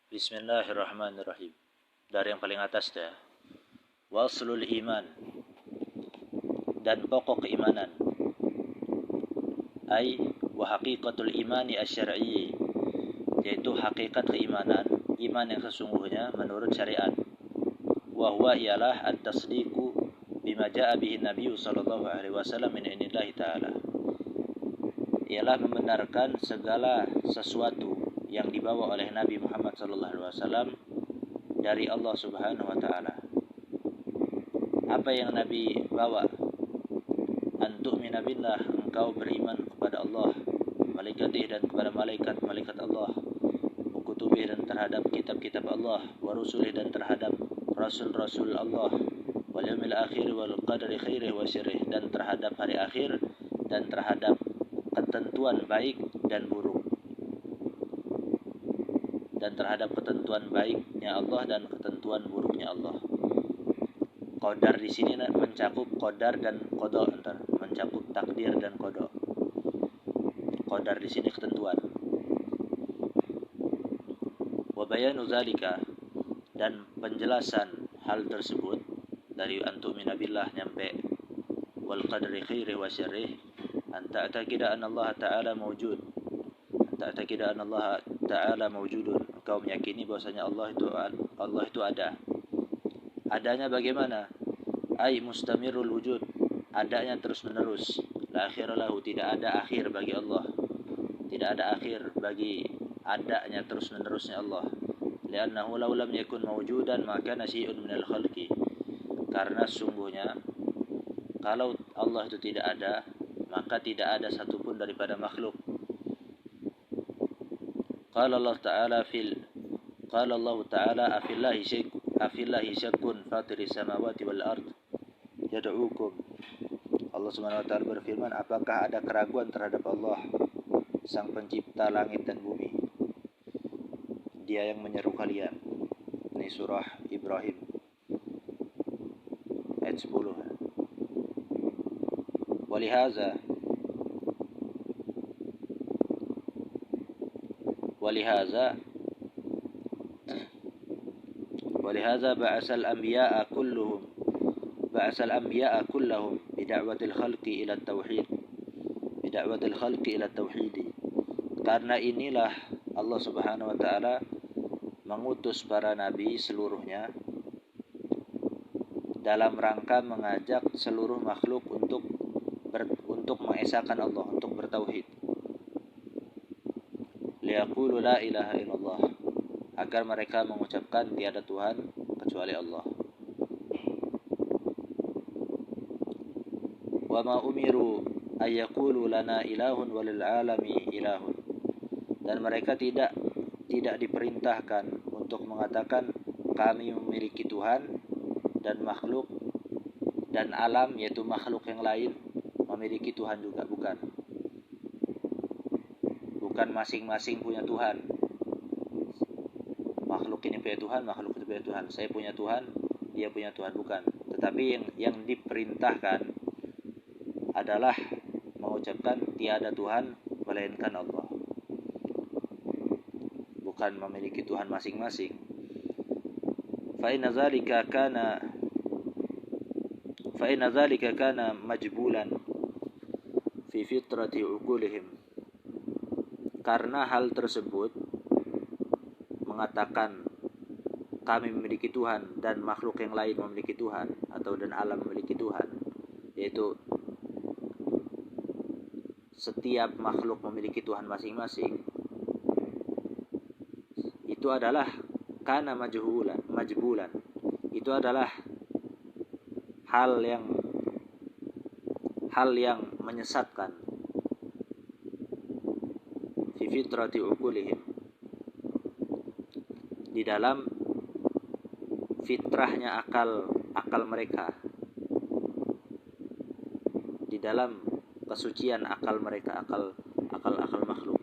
Bismillahirrahmanirrahim. Dari yang paling atas ya. Waslul iman, dan pokok keimanan. Ai wa haqiqatul imani asy-syar'i, yaitu hakikat keimanan, iman yang sesungguhnya menurut syariat. Wa huwa ialah at-tasdiqu bima jaa bihi Nabi sallallahu alaihi wasallam min indillahi ta'ala. Ialah membenarkan segala sesuatu yang dibawa oleh Nabi Muhammad sallallahu alaihi wasallam dari Allah Subhanahu wa taala. Apa yang Nabi bawa? Antu'mina billah, engkau beriman kepada Allah, malaikatih, dan kepada malaikat Allah, wa kutubih, dan terhadap kitab-kitab Allah, wa rusulih, dan terhadap rasul-rasul Allah, wal yaumil akhir, wal qadari khairih wa syirrih, dan terhadap hari akhir, dan terhadap ketentuan baik dan buruk, dan terhadap ketentuan baiknya Allah dan ketentuan buruknya Allah. Qadar di sini mencakup qadar dan qada, mencakup takdir dan qada. Qadar di sini ketentuan. Wa bayanu zalika, dan penjelasan hal tersebut dari antu'mina billah nyampe wal qadri khairi wa syarrih, anta ta'taqida anna Allah ta'ala mawjud. Anta ta'taqida anna Allah ta'ala mawjudun. Engkau meyakini bahwasanya Allah itu ada. Adanya bagaimana? Ai mustamirul wujud, adanya terus menerus. La akhira lahu, tidak ada akhir bagi Allah. Tidak ada akhir bagi adanya terus menerusnya Allah. Li'annahu law lam yakun mawjudan ma kana syai'un minal khalqi. Karena sungguhnya kalau Allah itu tidak ada, maka tidak ada satupun daripada makhluk. Qala Allah Ta'ala afillahi syakkun fatiris samawati wal ard yad'ukum. Allah Subhanahu wa taala berfirman, apakah ada keraguan terhadap Allah, sang pencipta langit dan bumi? Dia yang menyeru kalian. Ini surah Ibrahim ayat 10. Walihaza ba'asal anbiya'a kullahum bida'watil khalqi ila tauhid. Karena inilah Allah Subhanahu wa taala mengutus para nabi seluruhnya dalam rangka mengajak seluruh makhluk untuk mengesahkan Allah, untuk bertauhid. Liyaqulu la ilaha illallah, agar mereka mengucapkan tiada Tuhan kecuali Allah. Wa ma umiru ayyaqulu lana ilahun walil alami ilahun, dan mereka tidak diperintahkan untuk mengatakan kami memiliki Tuhan, dan makhluk dan alam, yaitu makhluk yang lain, memiliki Tuhan juga. Bukan masing-masing punya Tuhan. Makhluk ini punya Tuhan, makhluk itu punya Tuhan. Saya punya Tuhan, dia punya Tuhan, bukan. Tetapi yang diperintahkan adalah mengucapkan tiada Tuhan melainkan Allah, bukan memiliki Tuhan masing-masing. Fa inna dzalika kana majbulan fi fitrati uqulihim. Karena hal tersebut mengatakan kami memiliki Tuhan dan makhluk yang lain memiliki Tuhan, atau dan alam memiliki Tuhan, yaitu setiap makhluk memiliki Tuhan masing-masing, itu adalah kana majbulan. Itu adalah hal yang menyesatkan. Fi fitrati uqulihim, di dalam fitrahnya akal mereka, di dalam kesucian akal mereka, akal makhluk.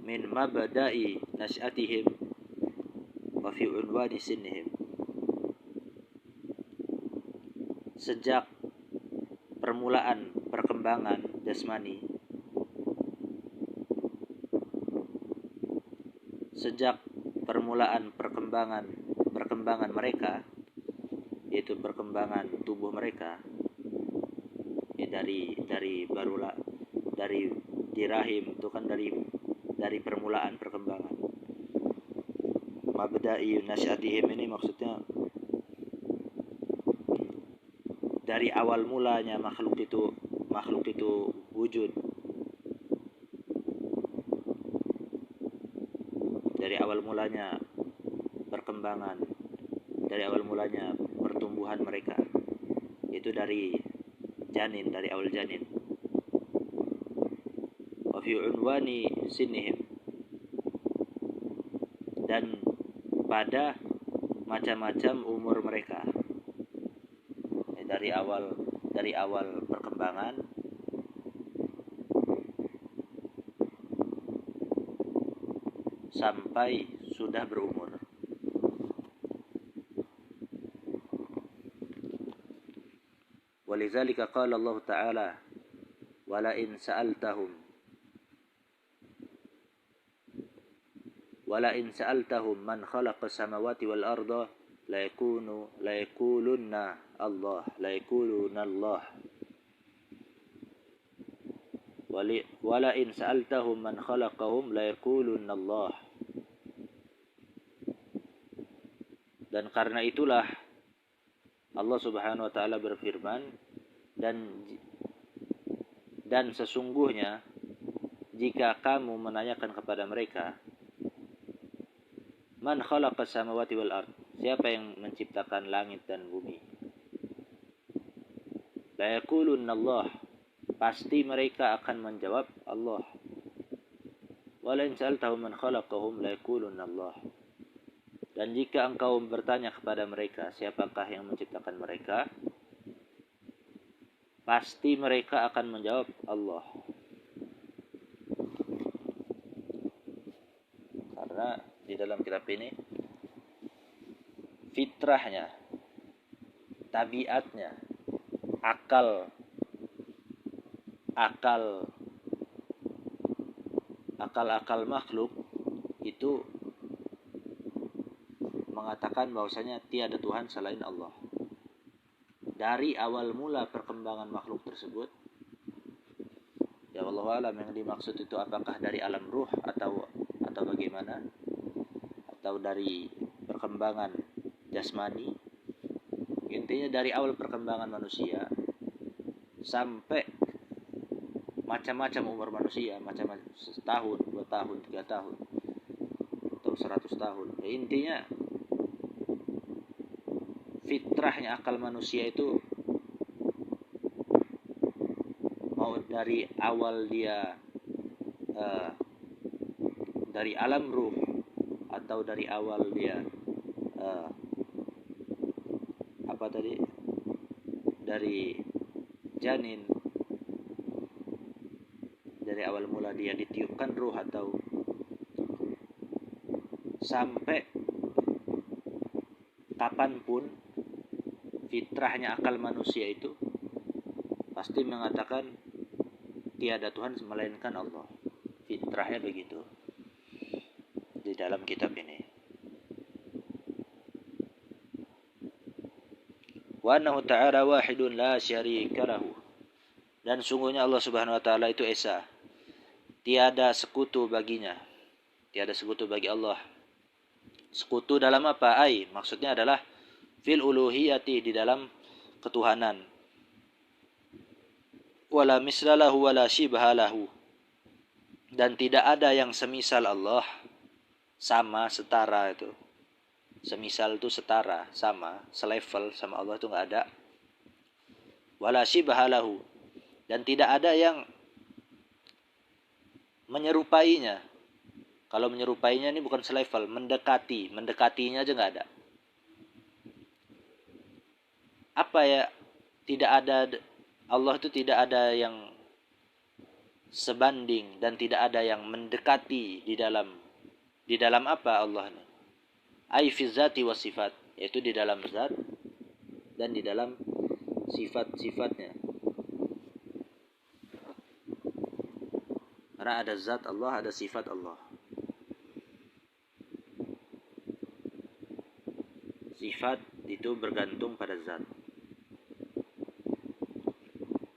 Min mabda'i nas'atihim wa fi unwani sinnihim, sejak permulaan perkembangan jasmani sejak permulaan perkembangan mereka, yaitu perkembangan tubuh mereka, ya dari barulah dari di rahim itu kan dari permulaan perkembangan. Mabda'i nasyatihim ini maksudnya dari awal mulanya makhluk itu wujud, dari awal mulanya perkembangan, dari awal mulanya pertumbuhan mereka, itu dari awal janin. Wa fi unwani sinihim, dan pada macam-macam umur mereka, dari awal perkembangan sampai sudah berumur. Walizalika qala Allah Ta'ala, wala in sa'altahum man khalaqa samawati wal arda la yakulunna Allah. Wala in sa'altahum man khalaqahum la yakulunna Allah. Dan karena itulah Allah Subhanahu wa taala berfirman, dan sesungguhnya jika kamu menanyakan kepada mereka, man khalaqas samawati wal ard, siapa yang menciptakan langit dan bumi, la yaqulunna Allah, pasti mereka akan menjawab Allah. Wala in sa'altahum man khalaqahum la yaqulunna Allah. Dan jika engkau bertanya kepada mereka siapakah yang menciptakan mereka, pasti mereka akan menjawab Allah. Karena di dalam kitab ini fitrahnya, tabiatnya, akal makhluk itu mengatakan bahwasanya tiada Tuhan selain Allah. Dari awal mula perkembangan makhluk tersebut, ya wallahu alam, yang dimaksud itu apakah dari alam ruh atau bagaimana, atau dari perkembangan jasmani. Intinya dari awal perkembangan manusia sampai macam-macam umur manusia, macam-macam, setahun, 2 tahun, 3 tahun, atau 100 tahun. Ya, intinya fitrahnya akal manusia itu mau dari awal dia dari alam ruh atau dari awal dia dari janin, dari awal mula dia ditiupkan ruh atau sampai kapanpun, fitrahnya akal manusia itu pasti mengatakan tiada Tuhan melainkan Allah. Fitrahnya begitu di dalam kitab ini. Wa annahu ta'ala wahidun la syarika lahu, dan sungguhnya Allah Subhanahu wa taala itu esa, tiada sekutu baginya, tiada sekutu bagi Allah. Sekutu dalam apa? Maksudnya adalah fil uluhiyati, di dalam ketuhanan. Wala mislalahu wala shibhalahu, dan tidak ada yang semisal Allah, sama, setara itu. Semisal itu setara, sama, selevel sama Allah itu enggak ada. Wala shibhalahu, dan tidak ada yang menyerupainya. Kalau menyerupainya ini bukan selevel, mendekatinya aja enggak ada. Apa ya? Tidak ada, Allah itu tidak ada yang sebanding dan tidak ada yang mendekati di dalam apa Allah ini? Ai fi zati wa sifat, yaitu di dalam zat dan di dalam sifat-sifatnya. Karena ada zat Allah, ada sifat Allah. sifat itu bergantung pada zat.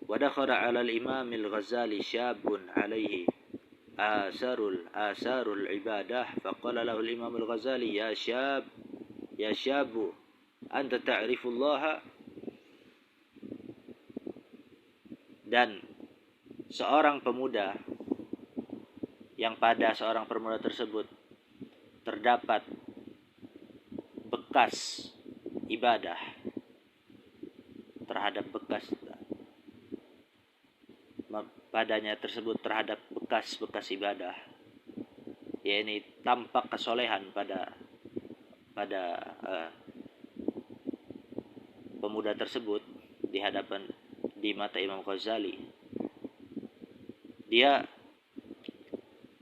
Wa dakhala 'ala al-Imam al-Ghazali syabun 'alaihi asarul ibadah faqala lahu al-Imam al-Ghazali ya syabu anta ta'rifu Allah. Dan seorang pemuda yang pada seorang pemuda tersebut terdapat bekas ibadah, terhadap bekas padanya tersebut terhadap bekas ibadah, yakni tampak kesolehan pada pemuda tersebut di mata Imam Ghazali. Dia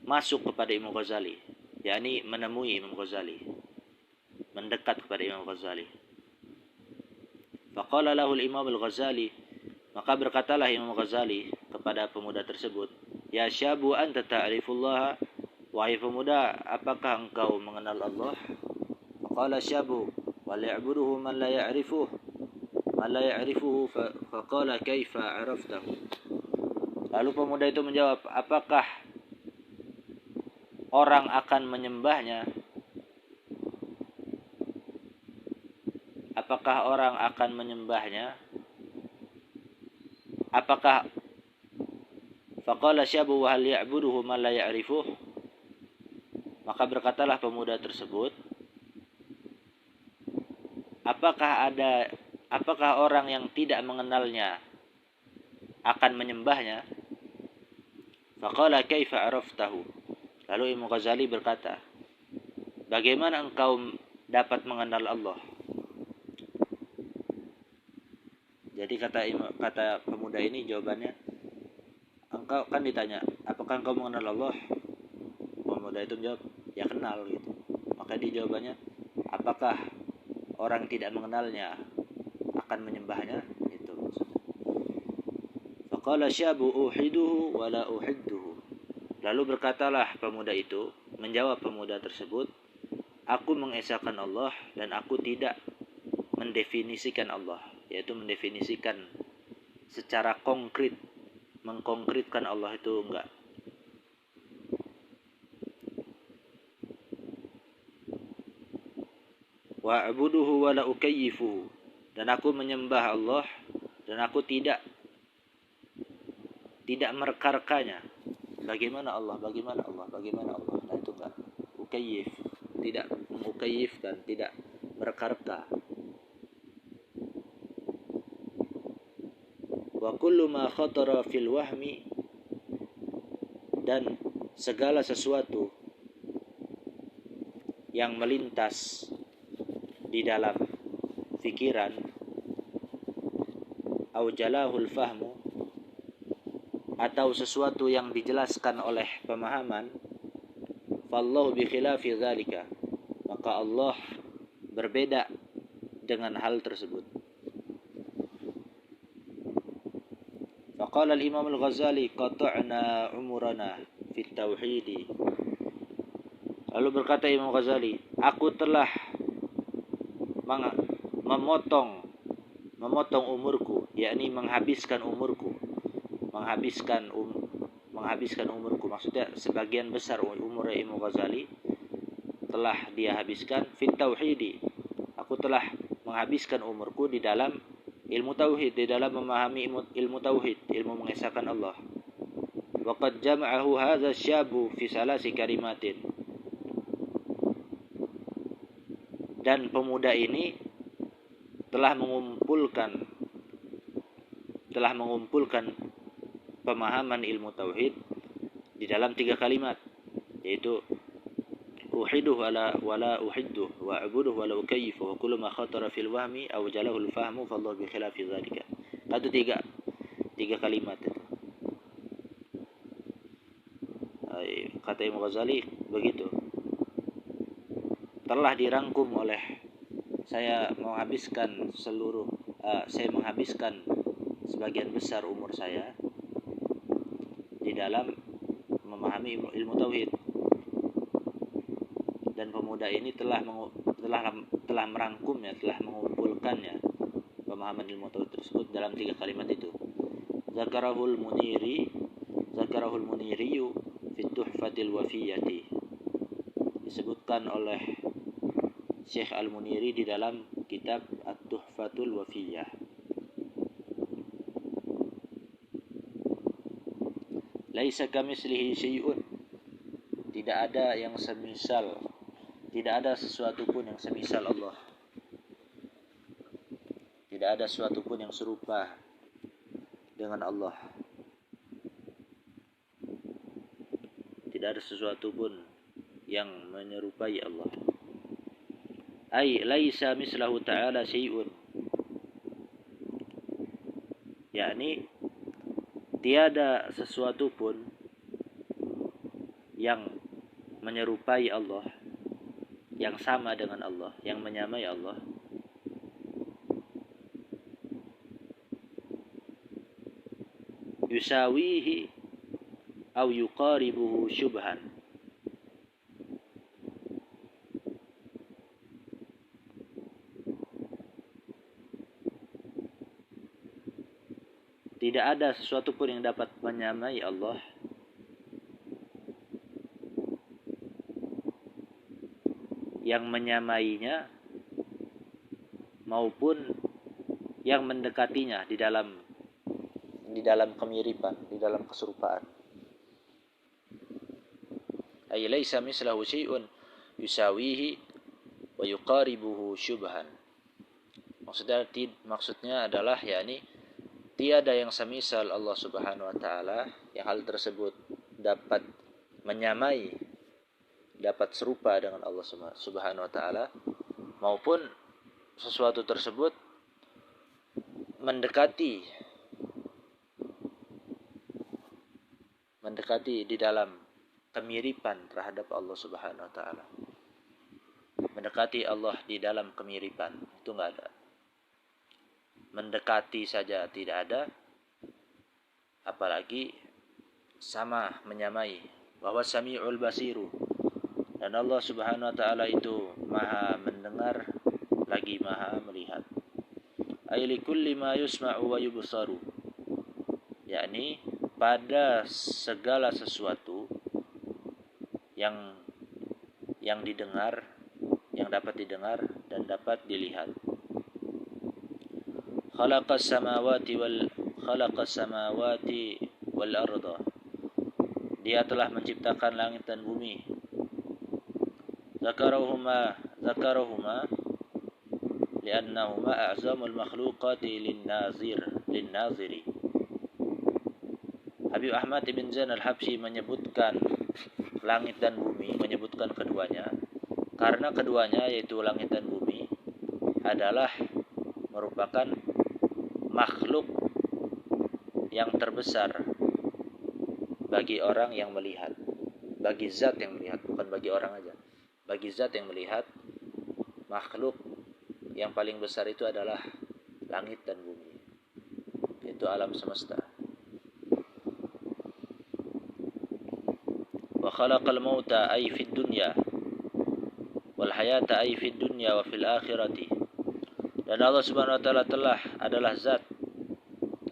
masuk kepada Imam Ghazali, yakni menemui Imam Ghazali, mendekat kepada Imam Ghazali. Faqala lahu al-Imam al-Ghazali, maka berkatalah Imam Ghazali kepada pemuda tersebut, ya syabu anta ta'rifullah, wahai pemuda, apakah engkau mengenal Allah? Faqala syabu wal ya'buduhu man la ya'rifuhu faqala kaifa 'araftahu. Lalu pemuda itu menjawab, apakah orang akan menyembahnya? Apakah orang akan menyembahnya? Apakah faqala syabu wa hal ya'buduhu man la ya'rifuh. Maka berkatalah pemuda tersebut, apakah orang yang tidak mengenalnya akan menyembahnya? Faqala kaifa 'araftahu. Lalu Imam Ghazali berkata, bagaimana engkau dapat mengenal Allah? Jadi kata pemuda ini jawabannya, engkau kan ditanya, apakah engkau mengenal Allah? Pemuda itu menjawab, ya kenal gitu. Maka dia jawabannya, apakah orang tidak mengenalnya akan menyembahnya? Itu maksudnya. Faqala syabu uhiduhu wa la uhidduhu. Lalu berkatalah pemuda itu, menjawab pemuda tersebut, aku mengesahkan Allah dan aku tidak mendefinisikan Allah, yaitu mendefinisikan secara konkret, mengkonkretkan Allah itu enggak. Wa a'buduhu wa la ukayyifuhu, dan aku menyembah Allah dan aku tidak merekarkannya. Bagaimana Allah? Nah itu enggak. Ukayyif, tidak mengukayyifkan, tidak merekarka. Wa kullu ma khatara fil wahmi, dan segala sesuatu yang melintas di dalam fikiran, au jalahul fahmu, atau sesuatu yang dijelaskan oleh pemahaman, fallahu bi khilafi dzalika, maka Allah berbeda dengan hal tersebut. Faqala al-Imam al-Ghazali qata'na umurana fit tauhid. Lalu berkata Imam Ghazali, aku telah memotong umurku, yakni menghabiskan umurku, maksudnya sebagian besar umur Imam Ghazali telah dia habiskan fit tauhid. Aku telah menghabiskan umurku di dalam ilmu tauhid, di dalam memahami ilmu tauhid, ilmu mengesahkan Allah. Wa qad jama'ahu hadza syabu fi salasi kalimatin. Dan pemuda ini telah mengumpulkan pemahaman ilmu tauhid di dalam 3 kalimat, yaitu uhiduh wala uhidduh wa a'buduh wala ukayyifu wa kullu ma khatara fil wahmi aw jalahu al fahmu fallahu bi khilafi dzalika. Itu tiga kalimat itu. Kata Imam Ghazali begitu. Telah dirangkum oleh saya menghabiskan sebagian besar umur saya di dalam memahami ilmu tauhid, dan pemuda ini telah telah merangkumnya, telah mengumpulkannya pemahaman ilmu tauhid tersebut dalam 3 kalimat itu. Zakarahul Muniri fi Tuhfatil Wafiyati. Disebutkan oleh Syekh Al-Muniri di dalam kitab At-Tuhfatul Wafiyah. Laisa kamitslihi syai'un. Tidak ada yang semisal, tidak ada sesuatu pun yang semisal Allah. Tidak ada sesuatu pun yang serupa dengan Allah. Tidak ada sesuatu pun yang menyerupai Allah. Ai laisa mislahu ta'ala syai'un. Yakni tiada sesuatu pun yang menyerupai Allah, yang sama dengan Allah, yang menyamai Allah. Yusawihi au yuqaribuhu syubhan. Tidak ada sesuatu pun yang dapat menyamai Allah yang menyamainya maupun yang mendekatinya di dalam kemiripan, di dalam keserupaan. Ay laisa mislahu syai'un yusawihi wa yuqaribuhu syubhan. Maksudnya adalah yakni tiada yang semisal Allah Subhanahu wa taala yang hal tersebut dapat menyamai, dapat serupa dengan Allah Subhanahu wa taala, maupun sesuatu tersebut mendekati di dalam kemiripan terhadap Allah Subhanahu wa taala. Mendekati Allah di dalam kemiripan itu enggak ada. Mendekati saja tidak ada, apalagi sama menyamai. Bahwa Sami'ul Basiru, dan Allah Subhanahu wa taala itu Maha mendengar lagi Maha melihat. Ay likulli ma yusma'u wa yubsaru. Yakni pada segala sesuatu yang didengar, yang dapat didengar dan dapat dilihat. Khalaqas samawati wal arda. Dia telah menciptakan langit dan bumi. Zakarahuma li'annahuma a'zamul makhluqati lin-naziri. Habib Ahmad ibn Zain al-Habsyi menyebutkan langit dan bumi, menyebutkan keduanya karena keduanya yaitu langit dan bumi adalah merupakan makhluk yang terbesar bagi orang yang melihat, bagi zat yang melihat, bukan bagi orang aja, bagi zat yang melihat. Makhluk yang paling besar itu adalah langit dan bumi, yaitu alam semesta. Wa khalaqal mauta ay fid dunya wal hayata ay fid dunya wa fil akhirati. Dan Allah Subhanahu wa taala adalah zat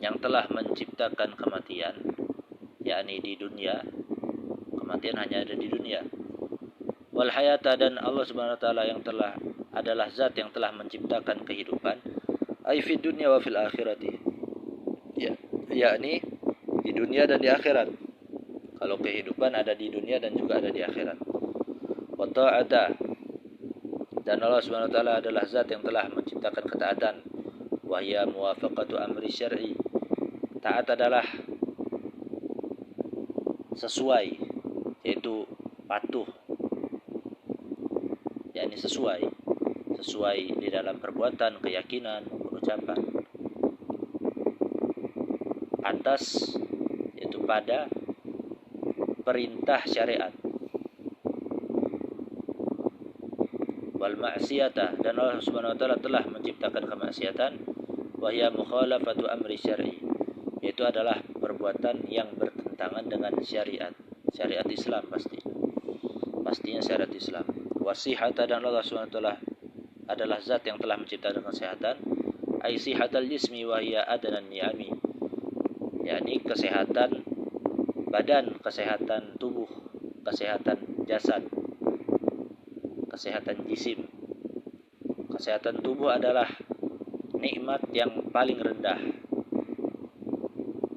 yang telah menciptakan kematian, yakni di dunia. Kematian hanya ada di dunia. Wal hayata, dan Allah Subhanahu wa taala adalah zat yang telah menciptakan kehidupan, ay fid dunya wa fil akhirati. Yakni di dunia dan di akhirat. Kalau kehidupan ada di dunia dan juga ada di akhirat. Wa ta'ata, dan Allah Subhanahu wa taala adalah zat yang telah menciptakan ketaatan. Wa hiya muwafaqatu amri syar'i. Taat adalah sesuai, yaitu patuh. Yakni sesuai di dalam perbuatan, keyakinan, ucapan. Atas, yaitu pada perintah syariat. Wal ma'siyata, dan Allah Subhanahu wa taala telah menciptakan kemaksiatan. Wa hiya mukhalafatu amri syar'i, yaitu adalah perbuatan yang bertentangan dengan syariat Islam, pastinya syariat Islam. Wasihata, dan Allah Subhanahu wa taala adalah zat yang telah menciptakan kesehatan. Ai sihatal jismi wa hiya adnan ni'ami, yakni kesehatan badan, kesehatan tubuh, kesehatan jasad, kesehatan jisim. Kesehatan tubuh adalah nikmat yang paling rendah.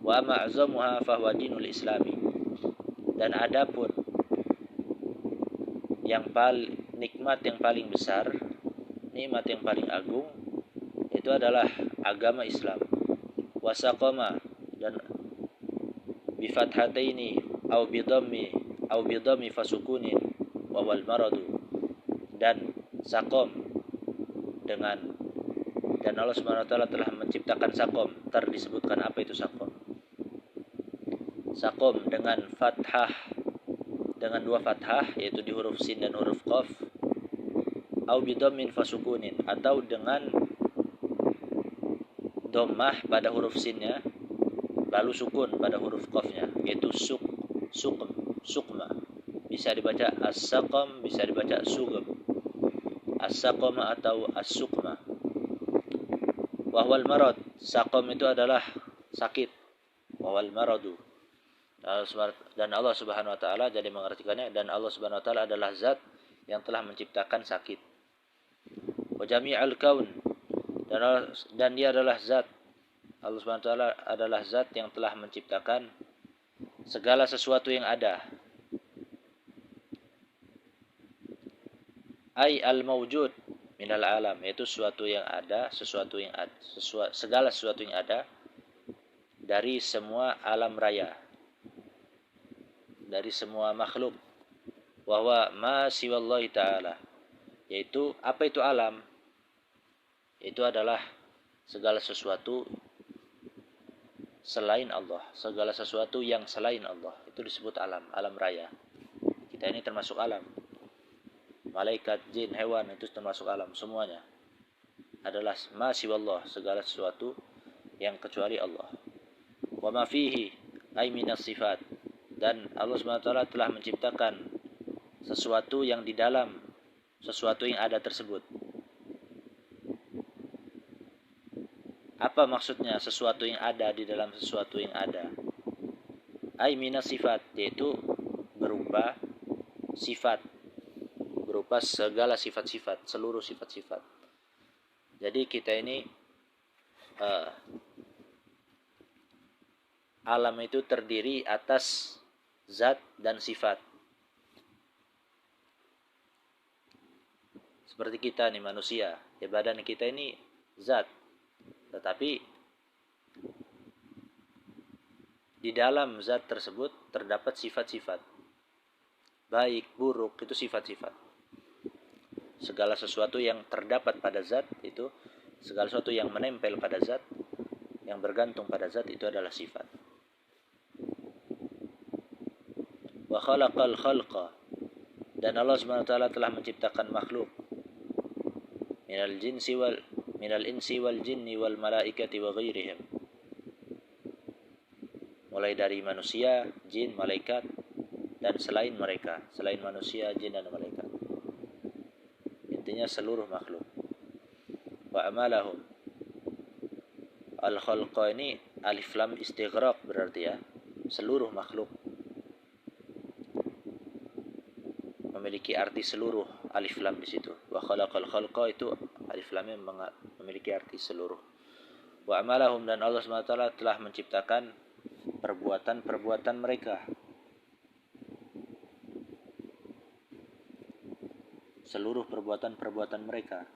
Wa ma'zamuha fahuwa dinul islami, dan adapun nikmat yang paling besar, nikmat yang paling agung, itu adalah agama Islam. Wasaqama, dan bifathataini au bidhammi fasukunin wa wal maradu, dan sakom dengan, dan Allah Subhanahu wa taala telah menciptakan sakom. Disebutkan apa itu sakom. Sakom dengan fathah, dengan dua fathah, yaitu di huruf sin dan huruf qaf, au bidhammin fasukunin, atau dengan dhammah pada huruf sinnya lalu sukun pada huruf qafnya, yaitu sukma. Bisa dibaca as-saqam, bisa dibaca sugam, as-saqama atau as-sukma. Wahwal marad, saqam itu adalah sakit, wahwal maradu. Dan Allah Subhanahu wa taala jadi mengartikannya, dan Allah Subhanahu wa taala adalah zat yang telah menciptakan sakit. Wa jami'al kaun, dan dia adalah zat, Allah Subhanahu wa taala adalah zat yang telah menciptakan segala sesuatu yang ada. Ai al-mawjud minal alam, yaitu sesuatu yang ada, segala sesuatu yang ada dari semua alam raya, dari semua makhluk. Wa huwa ma siwallahi ta'ala, yaitu apa itu alam? Itu adalah segala sesuatu selain Allah, segala sesuatu yang selain Allah, itu disebut alam, alam raya. Kita ini termasuk alam. Malaikat, jin, hewan, itu termasuk alam. Semuanya adalah ma siwallah, segala sesuatu yang kecuali Allah. Wa ma fihi ay minas sifat, dan Allah Subhanahu wa taala telah menciptakan sesuatu yang di dalam sesuatu yang ada tersebut. Apa maksudnya sesuatu yang ada di dalam sesuatu yang ada? Ay minas sifat, yaitu berupa sifat, berupa segala sifat-sifat, seluruh sifat-sifat. Jadi kita ini alam itu terdiri atas zat dan sifat. Seperti kita nih manusia, ya badan kita ini zat, tetapi di dalam zat tersebut terdapat sifat-sifat. Baik, buruk, itu sifat-sifat. Segala sesuatu yang terdapat pada zat itu, segala sesuatu yang menempel pada zat, yang bergantung pada zat, itu adalah sifat. Wa khalaqal khalqa, dan Allah Subhanahu wa taala telah menciptakan makhluk, minal insi wal jinni wal malaikati wa ghairihim, mulai dari manusia, jin, malaikat, dan selain mereka, selain manusia, jin, dan malaikat. Intinya seluruh makhluk. Wa amalahum, al-khalqa ini alif lam istighraq berarti ya, seluruh makhluk. Memiliki arti seluruh, alif lam di situ. Wa khalaqal khalqa, itu alif lamnya memiliki arti seluruh. Wa amalahum, dan Allah SWT telah menciptakan perbuatan-perbuatan mereka, seluruh perbuatan-perbuatan mereka.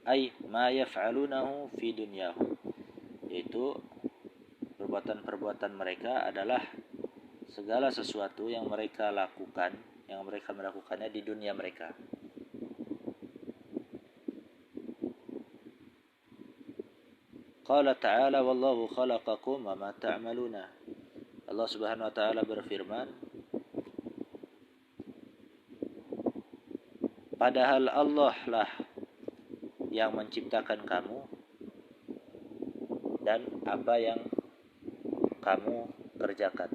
Ai ma yaf'alunahu fi dunyahum, yaitu perbuatan-perbuatan mereka adalah segala sesuatu yang mereka lakukan, yang mereka melakukannya di dunia mereka. Qala ta'ala wallahu khalaqakum wa ma ta'maluna. Allah Subhanahu wa taala berfirman, padahal Allah lah yang menciptakan kamu dan apa yang kamu kerjakan.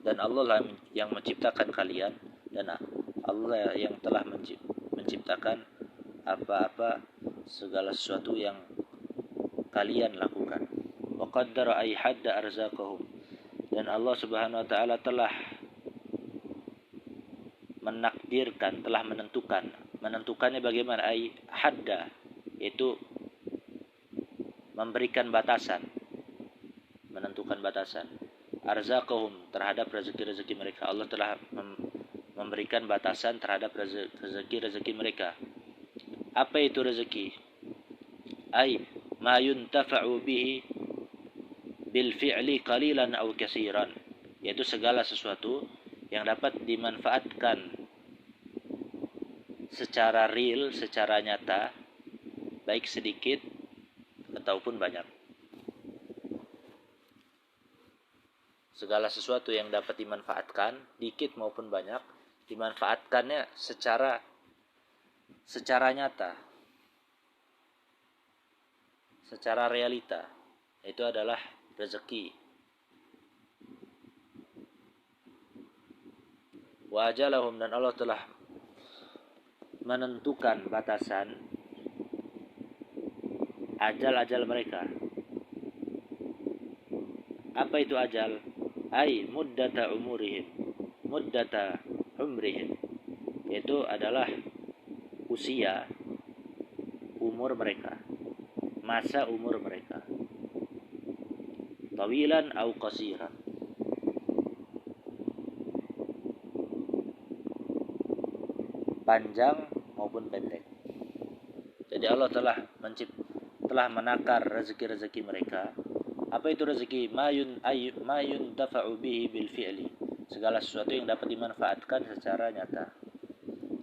Dan Allah lah yang menciptakan kalian, dan Allah yang telah menciptakan apa-apa segala sesuatu yang kalian lakukan. Wa qaddara ay hadda arzaqahum, dan Allah Subhanahu wa taala telah menakdirkan, telah menentukan. Menentukannya bagaimana? Ay hadda, itu memberikan batasan, menentukan batasan. Arzaqahum, terhadap rezeki-rezeki mereka. Allah telah memberikan batasan terhadap rezeki-rezeki mereka. Apa itu rezeki? Ay ma yuntafa'u bihi bil fi'li qalilan aw katsiran, yaitu segala sesuatu yang dapat dimanfaatkan secara real, secara nyata, baik sedikit ataupun banyak. Segala sesuatu yang dapat dimanfaatkan, dikit maupun banyak, dimanfaatkannya secara nyata, secara realita, itu adalah rezeki. Wa ajalahum, dan Allah telah menentukan batasan ajal-ajal mereka. Apa itu ajal? Ai muddata umurihim, muddata umrihim, itu adalah usia, umur mereka, masa umur mereka. Tawilan au qasiran, panjang maupun pendek. Jadi Allah telah menakar rezeki-rezeki mereka. Apa itu rezeki? Mayun dafa'u bihi bil fi'li, segala sesuatu yang dapat dimanfaatkan secara nyata.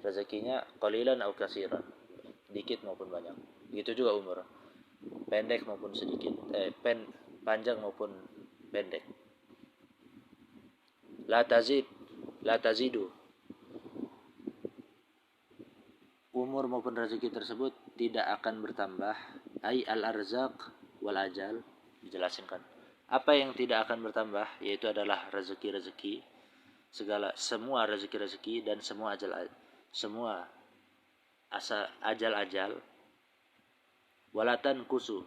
Rezekinya qalilan au katsiran, dikit maupun banyak. Begitu juga umur, pendek maupun sedikit, panjang maupun pendek. La tazidu, umur maupun rezeki tersebut tidak akan bertambah. Ai al-arzaq wal ajal, dijelaskan. Apa yang tidak akan bertambah, yaitu adalah rezeki-rezeki, semua rezeki-rezeki dan semua ajal-ajal. Walatan kusu,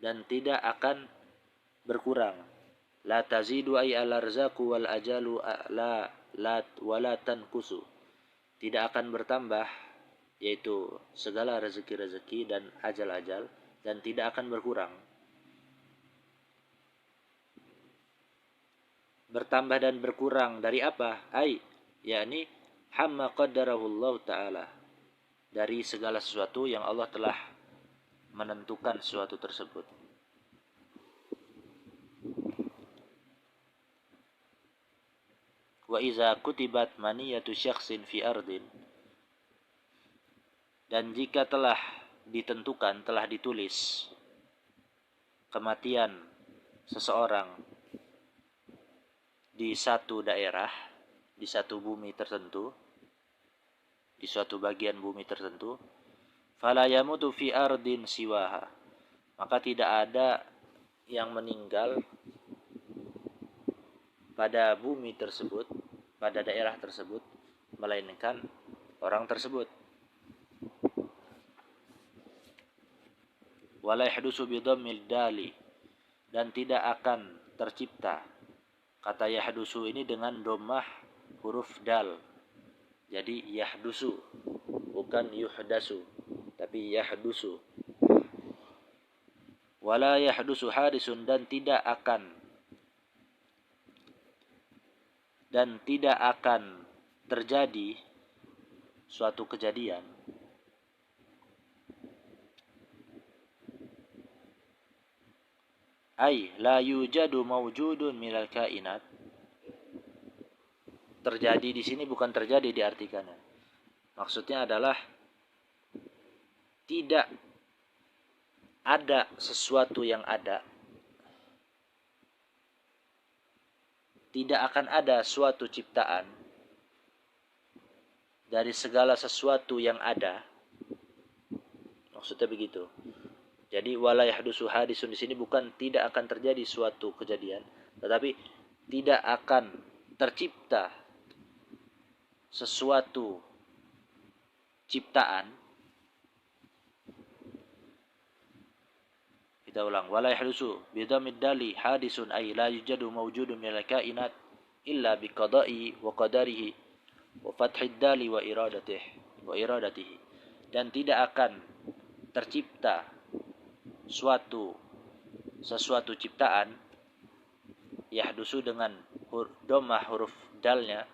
dan tidak akan berkurang. La tazidu ay al-arzaqu wal ajalu walatan kusu, tidak akan bertambah, yaitu segala rezeki-rezeki dan ajal-ajal, dan tidak akan berkurang. Bertambah dan berkurang dari apa? Yakni hamma qaddarahullah ta'ala, dari segala sesuatu yang Allah telah menentukan sesuatu tersebut. Wa iza kutibat maniyatu syakhsin fi ardin, dan jika telah ditentukan, telah ditulis kematian seseorang di satu daerah, di satu bumi tertentu, di suatu bagian bumi tertentu, fala yamutu fi ardin siwaha, maka tidak ada yang meninggal pada bumi tersebut, pada daerah tersebut, melainkan orang tersebut. Wala yahdusu bidhammil dali, dan tidak akan tercipta. Kata yahdusu ini dengan dhammah huruf dal. Jadi yahdusu, bukan yuhdasu, tapi yahdusu. Wala yahdusu hadisun, dan tidak akan terjadi suatu kejadian la yujadu mawjudun minal kainat. Terjadi di sini bukan terjadi diartikannya. Maksudnya adalah tidak ada sesuatu yang ada. Tidak akan ada suatu ciptaan dari segala sesuatu yang ada. Maksudnya begitu. Jadi wala yahdusu hadisun di sini bukan tidak akan terjadi suatu kejadian, tetapi tidak akan tercipta sesuatu ciptaan, kita ulang, wala yahdusu bidhammid dali hadisun ay la yujadu mawjudun minal kainat illa biqada'i wa qadarihi wa fathid dali wa iradatihi, dan tidak akan tercipta sesuatu ciptaan, yahdusu dengan dhammah huruf dalnya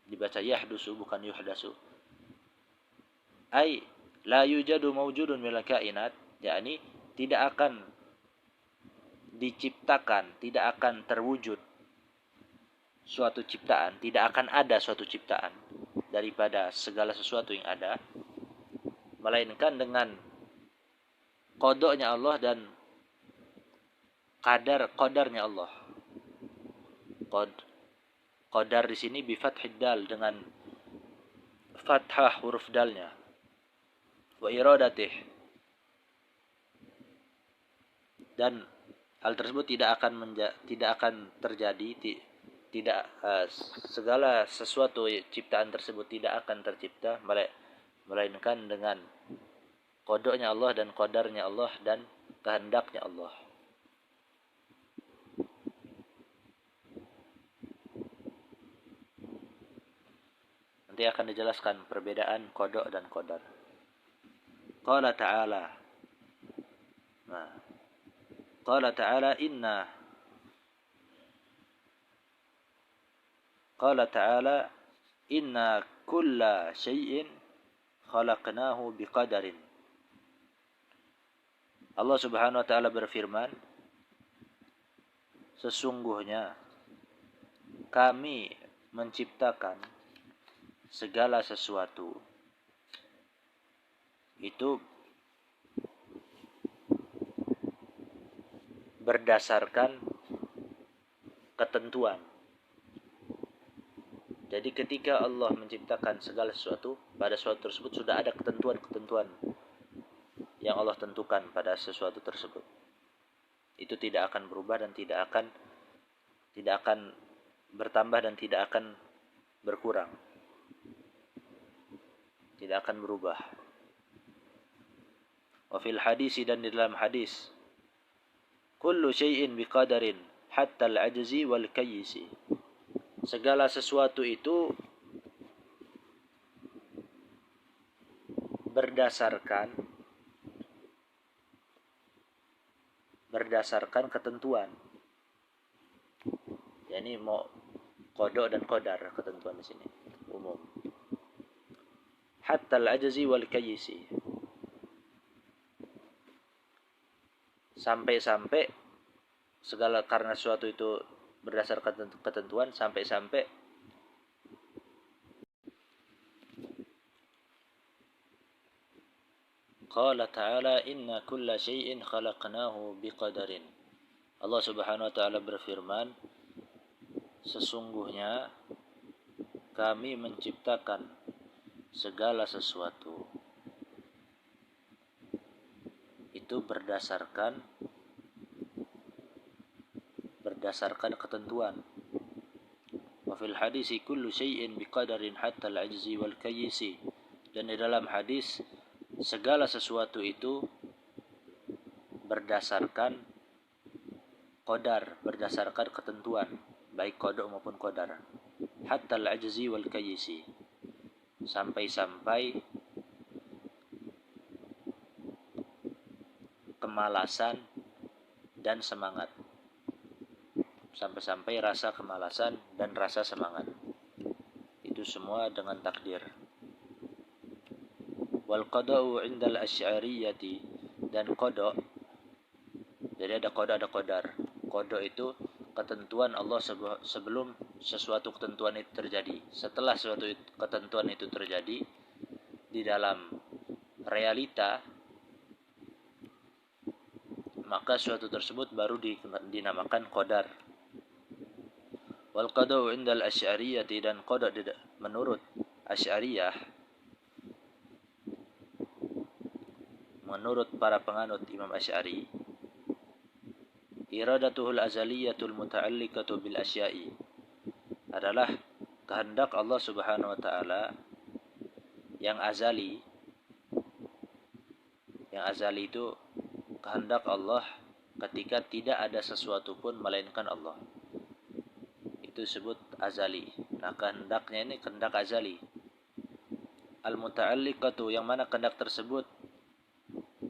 dibaca yahdusu bukan yuhdasu, ay la yujadu mawjudun minal kainat, yakni tidak akan diciptakan, tidak akan terwujud suatu ciptaan, tidak akan ada suatu ciptaan daripada segala sesuatu yang ada, melainkan dengan qadanya Allah dan qadarnya Allah. Qadar di sini bi fathid dal, dengan fathah huruf dalnya, wa iradatih, dan hal tersebut tidak akan terjadi, segala sesuatu ciptaan tersebut tidak akan tercipta melainkan dengan qadanya Allah dan qadarnya Allah dan kehendaknya Allah. Nanti akan dijelaskan perbedaan qada dan qadar. Qala ta'ala, Qala ta'ala inna kulla syai'in khalaqnahu biqadarin. Allah Subhanahu wa taala berfirman, sesungguhnya kami menciptakan segala sesuatu itu berdasarkan ketentuan. Jadi ketika Allah menciptakan segala sesuatu, pada sesuatu tersebut sudah ada ketentuan-ketentuan yang Allah tentukan pada sesuatu tersebut. Itu tidak akan berubah dan tidak akan bertambah dan tidak akan berkurang. Tidak akan berubah. Wa fil hadisi, dan di dalam hadis, kullu syai'in biqadarin hatta al-ajzi wal kayyisi. Segala sesuatu itu berdasarkan ketentuan. Yani mau qada dan qadar, ketentuan di sini umum. Hatta al-ajzi wal kayyisi. Sampai-sampai segala, karena sesuatu itu berdasarkan ketentuan, sampai-sampai Qala ta'ala inna kulla syai'in khalaqnahu biqadarin. Allah Subhanahu wa taala berfirman, sesungguhnya kami menciptakan segala sesuatu itu berdasarkan ketentuan. Wa fil hadisi kullu syai'in biqadarin hatta al-ajzi wal kayyisi. Dan di dalam hadis, segala sesuatu itu berdasarkan qadar, berdasarkan ketentuan, baik qada maupun qadar. Hatta al-ajzi wal kayyisi, sampai-sampai kemalasan dan semangat. Sampai-sampai rasa kemalasan dan rasa semangat. Itu semua dengan takdir. Wal qada'u 'indal asy'ariyati, dan qada, jadi ada qada ada qadar. Qada itu ketentuan Allah sebelum sesuatu ketentuan itu terjadi. Setelah suatu ketentuan itu terjadi di dalam realita, maka suatu tersebut baru dinamakan qadar. Wal qada'u 'indal asy'ariyati, dan qada menurut Asy'ariyah, menurut para penganut Imam Asy'ari, iradatuhul azaliyatul muta'alliqatu bil asya'i, adalah kehendak Allah Subhanahu wa taala yang azali. Yang azali itu kehendak Allah ketika tidak ada sesuatu pun melainkan Allah. Itu disebut azali. Nah, kehendaknya ini kehendak azali. Al-muta'alliqatu, yang mana kehendak tersebut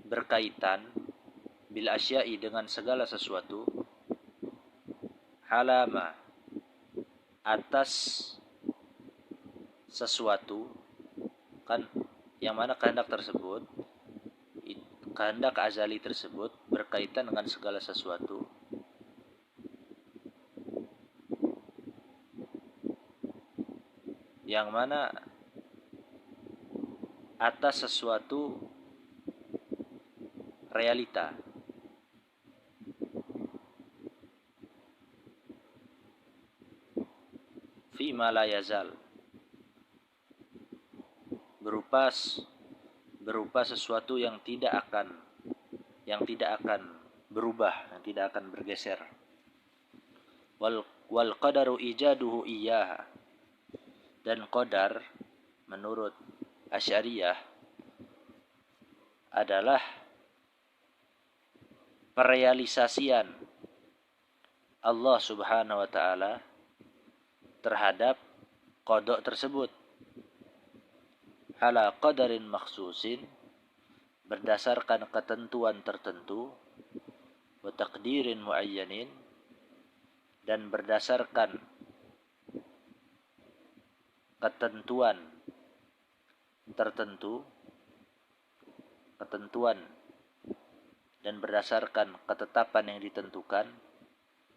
berkaitan bil asya'i, dengan segala sesuatu, halama, atas sesuatu, kan, yang mana kehendak tersebut, kehendak azali tersebut berkaitan dengan segala sesuatu yang mana atas sesuatu realita. Fi ma la yazal, berupa sesuatu yang tidak akan berubah, yang tidak akan bergeser. Wal qadaru ijaduhu iyyaha, dan qadar menurut Asy'ariyah adalah perealisasian Allah Subhanahu wa taala terhadap qada tersebut, ala qadarin makhsusin, berdasarkan ketentuan tertentu, wa taqdirin muayyanin, dan berdasarkan ketentuan tertentu, dan berdasarkan ketetapan yang ditentukan,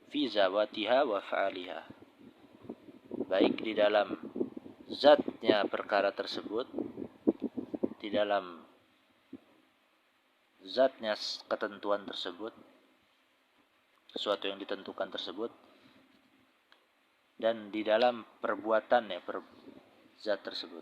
fi zawatiha wa fa'aliha, baik di dalam zatnya perkara tersebut, di dalam zatnya ketentuan tersebut, sesuatu yang ditentukan tersebut, dan di dalam perbuatannya zat tersebut.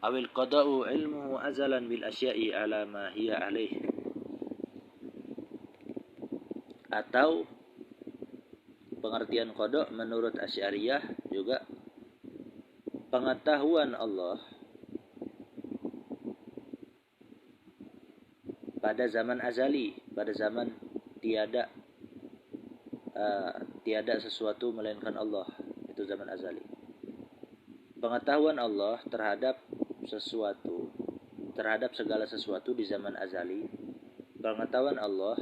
Awil qada'u ilmuhu azalan bil asya'i ala ma hiya alaih, atau pengertian qada' menurut Asy'ariyah juga pengetahuan Allah pada zaman azali, pada zaman tiada sesuatu melainkan Allah, itu zaman azali. Pengetahuan Allah terhadap segala sesuatu di zaman azali, pengetahuan Allah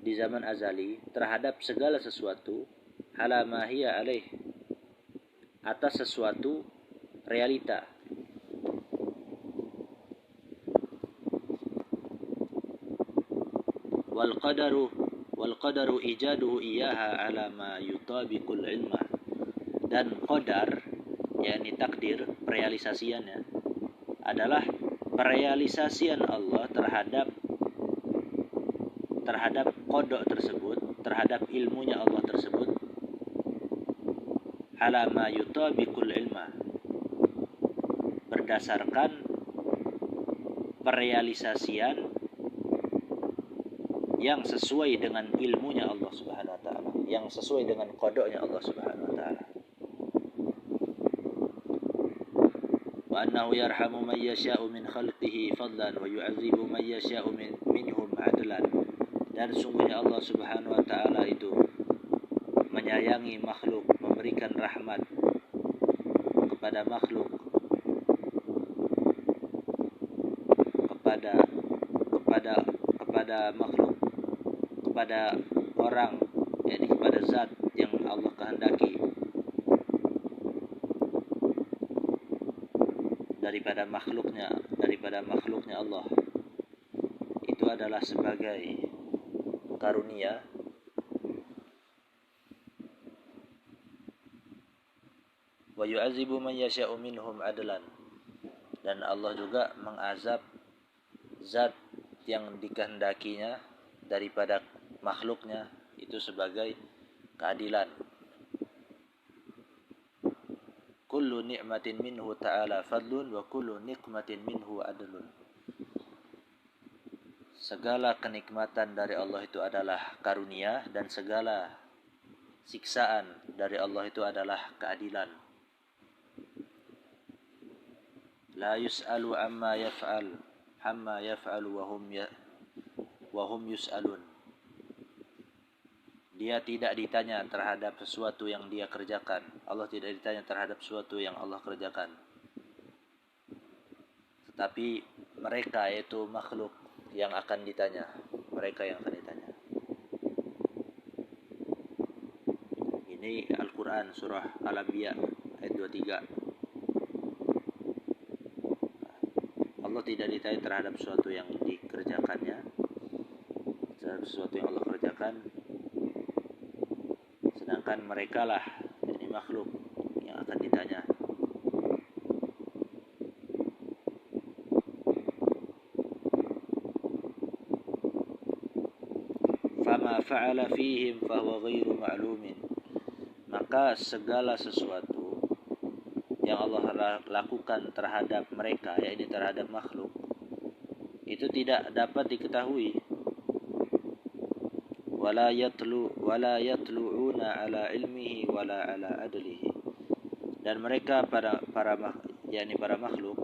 di zaman azali terhadap segala sesuatu, ala ma hiya alaih, atas sesuatu realita. Wal qadaru ijaduhu iyyaha ala ma yutabiqul ilma, dan qadar, yakni takdir, perealisasiannya adalah perealisasian Allah terhadap qada tersebut, terhadap ilmunya Allah tersebut, ala ma yutabiqul ilma, berdasarkan perealisasian yang sesuai dengan ilmunya Allah Subhanahu wa taala, yang sesuai dengan qada'nya Allah Subhanahu wa taala. Wa annahu yarhamu man yasha'u min khalqihi fadlan wa yu'adzibu man yasha'u minhum adlan, dan sungguhnya Allah Subhanahu wa taala itu menyayangi makhluk, memberikan rahmat kepada makhluk, kepada makhluk, kepada orang, yakni kepada zat yang Allah kehendaki, daripada makhluknya Allah, itu adalah sebagai karunia. Wa yu'adzibu man yasha'u minhum adlan, dan Allah juga mengazab zat yang dikehendakinya daripada makhluknya, itu sebagai keadilan. kullu ni'matin minhu ta'ala fadlun wa kullu niqmatin minhu adlun. Segala kenikmatan dari Allah itu adalah karunia, dan segala siksaan dari Allah itu adalah keadilan. La yus'alu amma yaf'alu wa hum yus'alun. Dia tidak ditanya terhadap sesuatu yang dia kerjakan. Allah tidak ditanya terhadap sesuatu yang Allah kerjakan. Tetapi mereka, yaitu makhluk, yang akan ditanya. Mereka yang akan ditanya. Ini Al-Quran surah Al-Anbiya ayat 23. Allah tidak ditanya terhadap sesuatu yang dikerjakannya, terhadap sesuatu yang Allah kerjakan, sedangkan mereka lah, ini makhluk, yang akan ditanya. Fama fa'ala fihim fahuwa ghairu ma'lumin. Maka segala sesuatu yang Allah lakukan terhadap mereka, yakni terhadap makhluk, itu tidak dapat diketahui. Wala yatlu'una ala ilmihi wala ala adlihi. Dan mereka para makhluk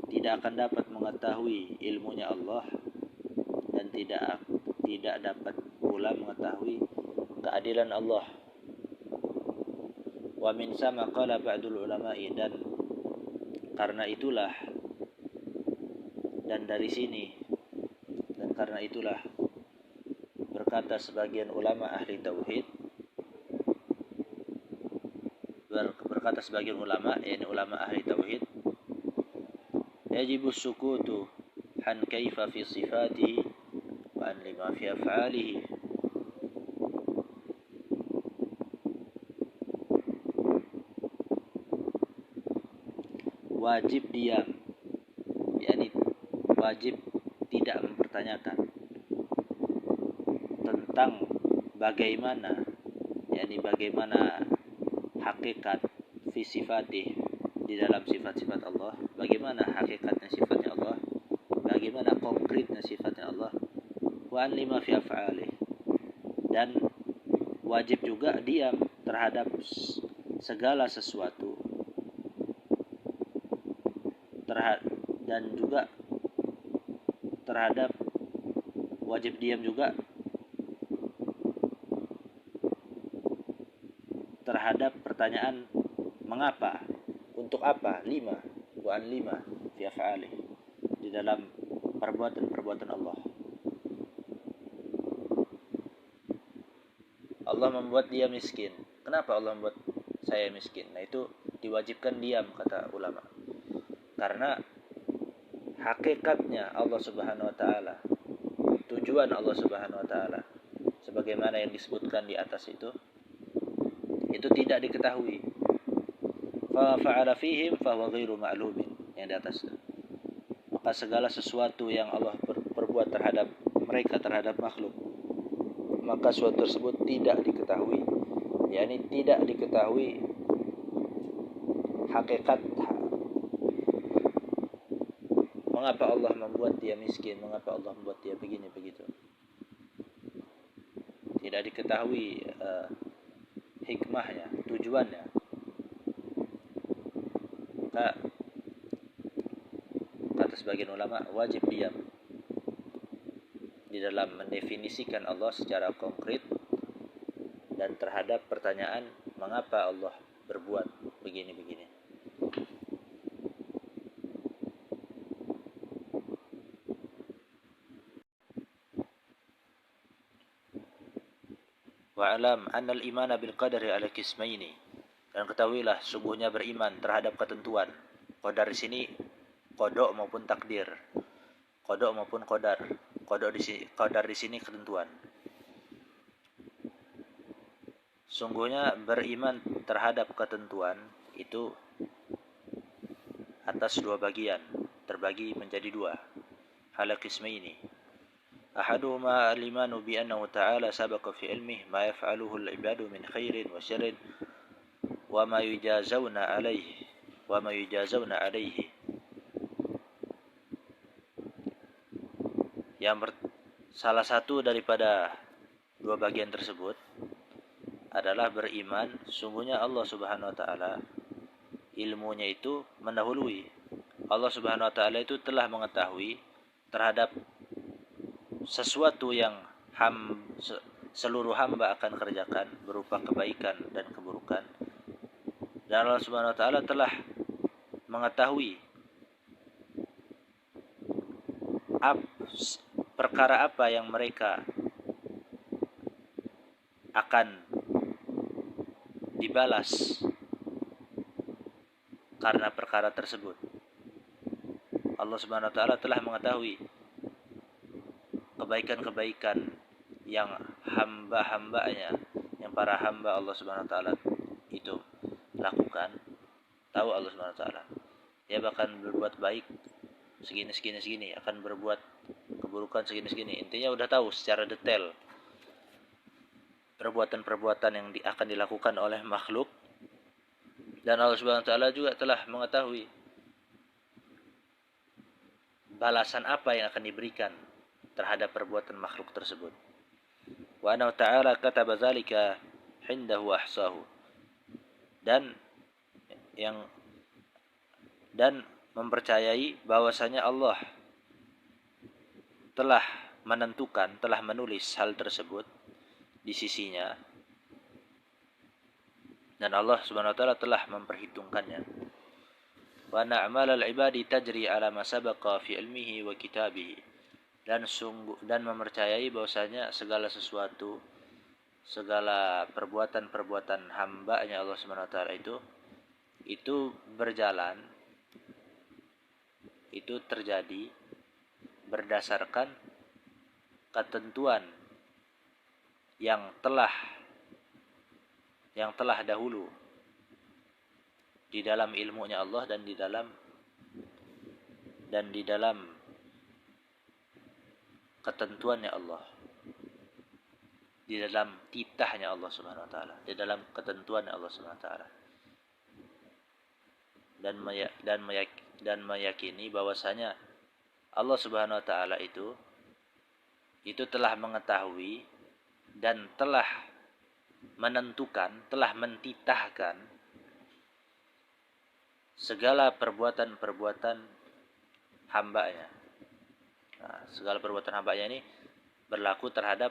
tidak akan dapat mengetahui ilmunya Allah, dan tidak dapat pula mengetahui keadilan Allah. Wa min sama qala ba'dul ulama'i, dan karena itulah, dan dari sini, dan karena itulah berkata sebagian ulama ahli tauhid, berkata sebagian ulama, yakni ulama ahli tauhid, yajibu sukutu an kaifa fi sifatihi wa an lima fi af'alihi. Wajib diam, yakni wajib tidak mempertanyakan tentang bagaimana, yakni bagaimana hakikat fi sifatih, di dalam sifat-sifat Allah, bagaimana hakikatnya sifatnya Allah, bagaimana konkretnya sifatnya Allah, wa an lima fi af'alih, dan wajib juga diam terhadap segala sesuatu, dan juga terhadap, wajib diam juga terhadap pertanyaan mengapa, untuk apa, lima, wa an lima fi af'alih, di dalam perbuatan-perbuatan Allah. Allah membuat dia miskin. Kenapa Allah membuat saya miskin? Nah, itu diwajibkan diam, kata ulama. Karena hakikatnya Allah Subhanahu wa taala, tujuan Allah Subhanahu wa taala sebagaimana yang disebutkan di atas itu tidak diketahui. Fa fa'ala fihim fa huwa ghairu ma'lumin, yang di atas itu. Maka segala sesuatu yang Allah perbuat terhadap mereka, terhadap makhluk, maka sesuatu tersebut tidak diketahui, yakni tidak diketahui hakikat. Mengapa Allah membuat dia miskin? Mengapa Allah membuat dia begini begitu? Tidak diketahui hikmahnya, tujuannya. Maka kata sebagian ulama, wajib diam di dalam mendefinisikan Allah secara konkret, dan terhadap pertanyaan mengapa Allah berbuat begini-begini. Wa'alam anna al-imana bil qadari ala qismaini, dan ketahuilah sungguhnya beriman terhadap ketentuan. Qadar di sini qada maupun takdir, qada maupun qadar. Qadar di sini ketentuan. Sungguhnya beriman terhadap ketentuan itu atas dua bagian, terbagi menjadi dua. Ala qismaini. أحدهما الإيمان بأنه تعالى سبق في علمه ما يفعله العباد من خير وشر wa ma yujazawna alaihi. Salah satu daripada dua bagian tersebut adalah beriman sungguhnya Allah Subhanahu wa taala ilmunya itu mendahului. Allah Subhanahu wa taala itu telah mengetahui terhadap sesuatu yang seluruh hamba akan kerjakan berupa kebaikan dan keburukan. Dan Allah Subhanahu wa taala telah mengetahui perkara apa yang mereka akan dibalas karena perkara tersebut. Allah Subhanahu wa taala telah mengetahui kebaikan-kebaikan yang hamba-hambanya, yang para hamba Allah Subhanahu wa taala itu lakukan. Tahu Allah Subhanahu wa taala. Dia bahkan berbuat baik segini, akan berbuat keburukan segini. Intinya udah tahu secara detail perbuatan-perbuatan yang akan dilakukan oleh makhluk. Dan Allah Subhanahu wa taala juga telah mengetahui balasan apa yang akan diberikan terhadap perbuatan makhluk tersebut. Wa anna ta'ala kataba dzalika hindahu ahsahu. Dan mempercayai bahwasanya Allah telah menentukan, telah menulis hal tersebut di sisinya, dan Allah Subhanahu wa taala telah memperhitungkannya. Wa na'malal ibadi tajri ala ma sabaqa fi ilmihi wa kitabihi. Dan mempercayai bahwasanya segala sesuatu, segala perbuatan-perbuatan hamba-Nya Allah Subhanahu wa taala itu berjalan, itu terjadi berdasarkan ketentuan yang telah dahulu di dalam ilmunya Allah dan di dalam ketentuannya Allah, di dalam titahnya Allah Subhanahu wa taala, di dalam ketentuannya Allah Subhanahu wa taala. Dan meyakini bahwasanya Allah Subhanahu wa taala itu telah mengetahui dan telah menentukan, telah mentitahkan segala perbuatan-perbuatan hamba-Nya. Nah, segala perbuatan hamba-Nya ini berlaku terhadap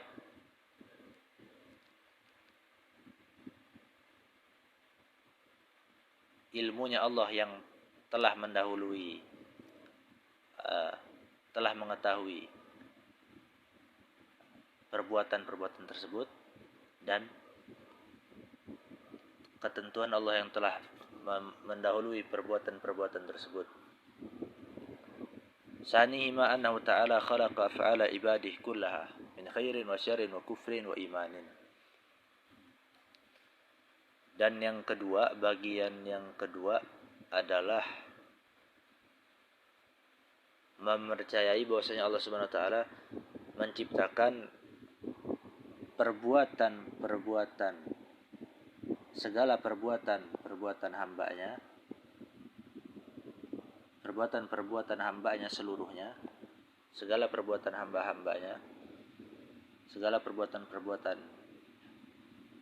ilmunya Allah yang telah mendahului, telah mengetahui perbuatan-perbuatan tersebut, dan ketentuan Allah yang telah mendahului perbuatan-perbuatan tersebut. Sanihi ma annahu ta'ala khalaqa af'ala ibadihi kullaha min khairin wa syarrin wa kufrin wa imanin. Dan yang kedua, bagian yang kedua adalah mempercayai bahwasanya Allah Subhanahu wa taala menciptakan segala perbuatan hamba-Nya, perbuatan hamba-Nya seluruhnya, segala perbuatan hamba-hambanya, segala perbuatan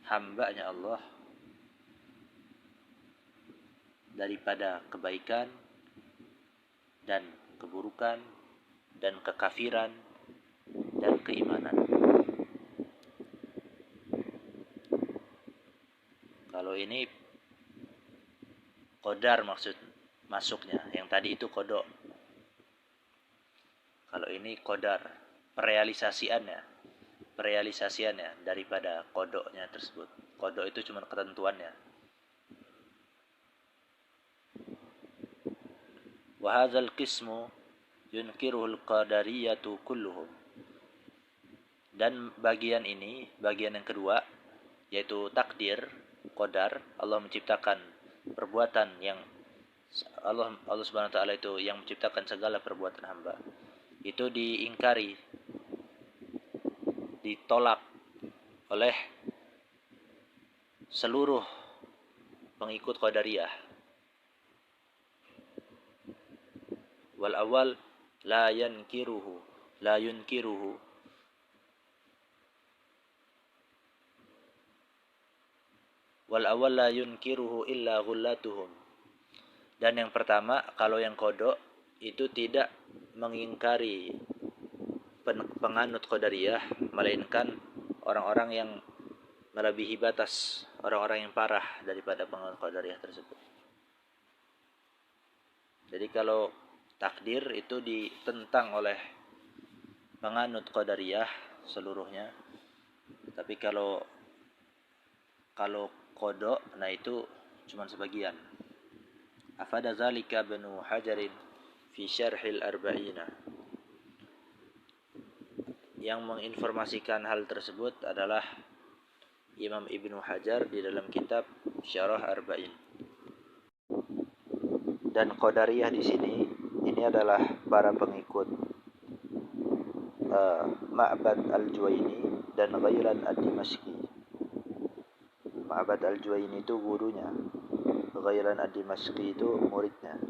hamba-Nya Allah daripada kebaikan dan keburukan dan kekafiran dan keimanan. Kalau ini qadar masuknya, yang tadi itu qada. Kalau ini qadar, perealisasiannya daripada qadanya tersebut. Qada itu cuma ketentuannya. Wa hadzal qismu yunkiruhul qadariyatu kulluhum. Dan bagian yang kedua, yaitu takdir, qadar, Allah menciptakan perbuatan yang Allah Subhanahu wa taala itu yang menciptakan segala perbuatan hamba. Itu diingkari, ditolak oleh seluruh pengikut Qadariyah. Wal awal la yunkiruhu illa ghullatuhum. Dan yang pertama, kalau yang kodok itu tidak mengingkari penganut Qadariyah, melainkan orang-orang yang melebihi batas, orang-orang yang parah daripada penganut Qadariyah tersebut. Jadi kalau takdir itu ditentang oleh penganut Qadariyah seluruhnya. Tapi kalau qada, nah itu cuma sebagian. Afada zalika Ibnu Hajarin fi Syarhil Arba'ina. Yang menginformasikan hal tersebut adalah Imam Ibnu Hajar di dalam kitab Syarah Arba'in. Dan Qadariyah di sini ini adalah para pengikut Ma'bad al-Juwaini dan Ghailan ad-Dimashqi. Ma'bad al-Juwaini itu gurunya, Ghailan ad-Dimashqi itu muridnya.